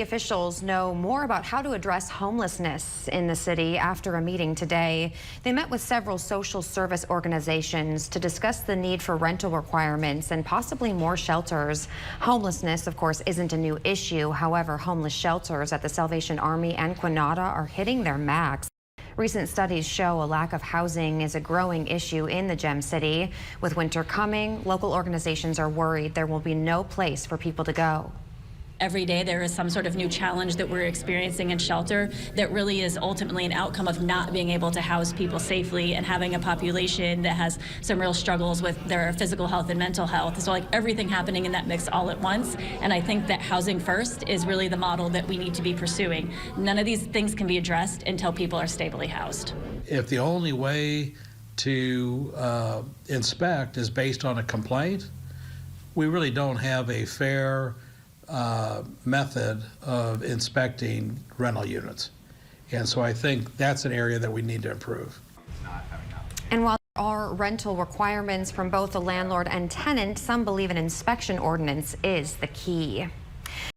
Officials know more about how to address homelessness in the city after a meeting today. They met with several social service organizations to discuss the need for rental requirements and possibly more shelters. Homelessness, of course, isn't a new issue. However, homeless shelters at the Salvation Army and Quanada are hitting their max. Recent studies show a lack of housing is a growing issue in the Gem City. With winter coming, local organizations are worried there will be no place for people to go. Every day there is some sort of new challenge that we're experiencing in shelter that really is ultimately an outcome of not being able to house people safely and having a population that has some real struggles with their physical health and mental health. So like everything happening in that mix all at once. And I think that housing first is really the model that we need to be pursuing. None of these things can be addressed until people are stably housed. If the only way to inspect is based on a complaint, we really don't have a fair method of inspecting rental units. And so I think that's an area that we need to improve. And while there are rental requirements from both the landlord and tenant, some believe an inspection ordinance is the key.